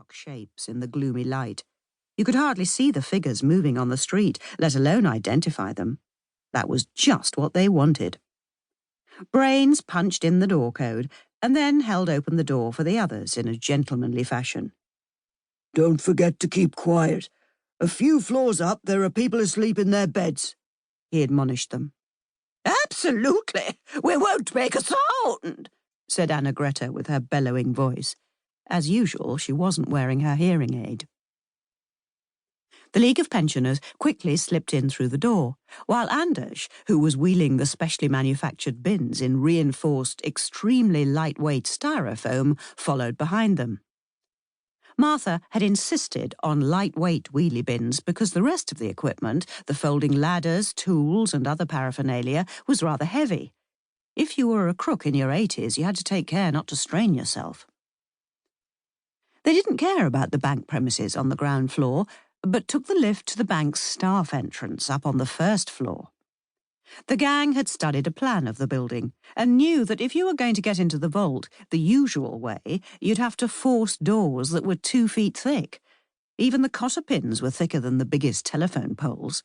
dark shapes in the gloomy light. You could hardly see the figures moving on the street, let alone identify them. That was just what they wanted. Brains punched in the door code and then held open the door for the others in a gentlemanly fashion. "Don't forget to keep quiet. A few floors up, there are people asleep in their beds," he admonished them. "Absolutely! We won't make a sound," said Anna Greta with her bellowing voice. As usual, she wasn't wearing her hearing aid. The League of Pensioners quickly slipped in through the door, while Anders, who was wheeling the specially manufactured bins in reinforced, extremely lightweight styrofoam, followed behind them. Martha had insisted on lightweight wheelie bins because the rest of the equipment, the folding ladders, tools and other paraphernalia, was rather heavy. If you were a crook in your 80s, you had to take care not to strain yourself. They didn't care about the bank premises on the ground floor, but took the lift to the bank's staff entrance up on the first floor. The gang had studied a plan of the building and knew that if you were going to get into the vault the usual way, you'd have to force doors that were 2 feet thick. Even the cotter pins were thicker than the biggest telephone poles.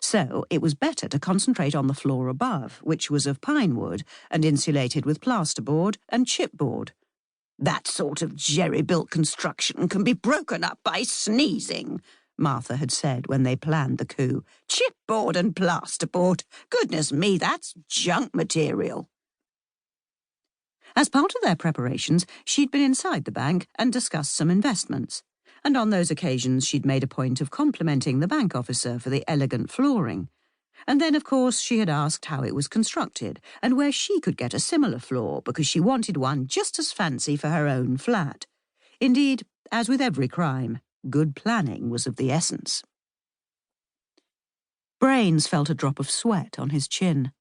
So it was better to concentrate on the floor above, which was of pine wood and insulated with plasterboard and chipboard. "That sort of jerry-built construction can be broken up by sneezing," Martha had said when they planned the coup. "Chipboard and plasterboard. Goodness me, that's junk material." As part of their preparations, she'd been inside the bank and discussed some investments. And on those occasions she'd made a point of complimenting the bank officer for the elegant flooring. And then, of course, she had asked how it was constructed and where she could get a similar floor because she wanted one just as fancy for her own flat. Indeed, as with every crime, good planning was of the essence. Brains felt a drop of sweat on his chin.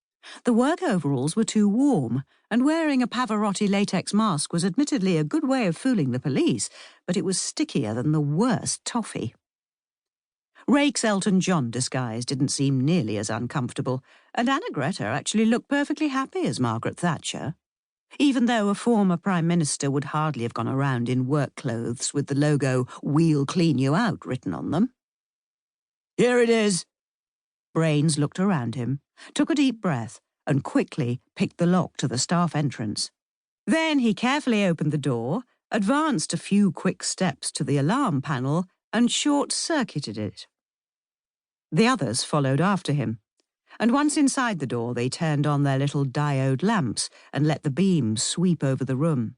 The work overalls were too warm, and wearing a Pavarotti latex mask was admittedly a good way of fooling the police, but it was stickier than the worst toffee. Rake's Elton John disguise didn't seem nearly as uncomfortable, and Anna Greta actually looked perfectly happy as Margaret Thatcher. Even though a former Prime Minister would hardly have gone around in work clothes with the logo "We'll Clean You Out" written on them. "Here it is." Brains looked around him, took a deep breath, and quickly picked the lock to the staff entrance. Then he carefully opened the door, advanced a few quick steps to the alarm panel, and short-circuited it. The others followed after him, and once inside the door they turned on their little diode lamps and let the beams sweep over the room.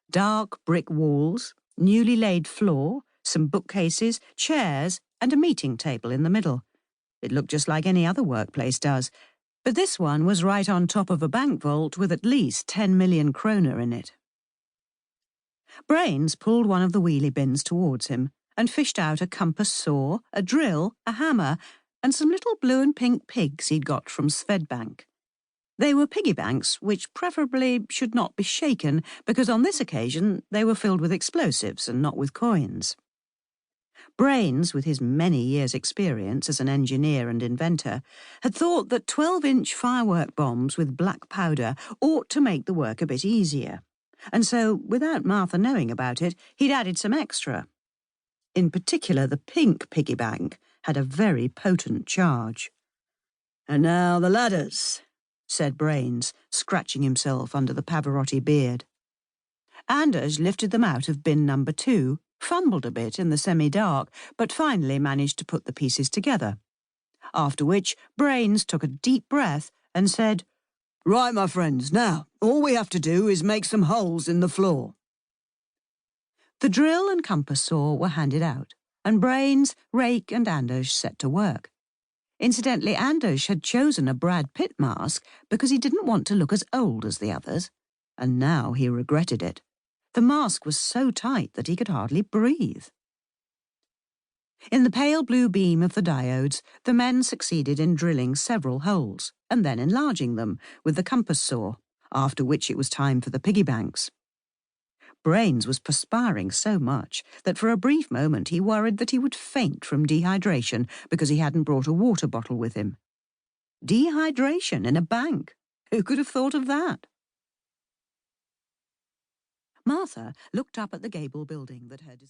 Dark brick walls, newly laid floor, some bookcases, chairs, and a meeting table in the middle. It looked just like any other workplace does, but this one was right on top of a bank vault with at least 10 million kroner in it. Brains pulled one of the wheelie bins towards him and fished out a compass saw, a drill, a hammer, and some little blue and pink pigs he'd got from Swedbank. They were piggy banks, which preferably should not be shaken, because on this occasion they were filled with explosives and not with coins. Brains, with his many years' experience as an engineer and inventor, had thought that 12-inch firework bombs with black powder ought to make the work a bit easier. And so, without Martha knowing about it, he'd added some extra. In particular, the pink piggy bank had a very potent charge. "And now the ladders," said Brains, scratching himself under the Pavarotti beard. Anders lifted them out of bin number 2, fumbled a bit in the semi-dark, but finally managed to put the pieces together. After which, Brains took a deep breath and said, "Right, my friends, now, all we have to do is make some holes in the floor." The drill and compass saw were handed out, and Brains, Rake and Anders set to work. Incidentally, Anders had chosen a Brad Pitt mask because he didn't want to look as old as the others, and now he regretted it. The mask was so tight that he could hardly breathe. In the pale blue beam of the diodes, the men succeeded in drilling several holes, and then enlarging them with the compass saw, after which it was time for the piggy banks. Brains was perspiring so much that for a brief moment he worried that he would faint from dehydration because he hadn't brought a water bottle with him. Dehydration in a bank? Who could have thought of that? Martha looked up at the gable building that had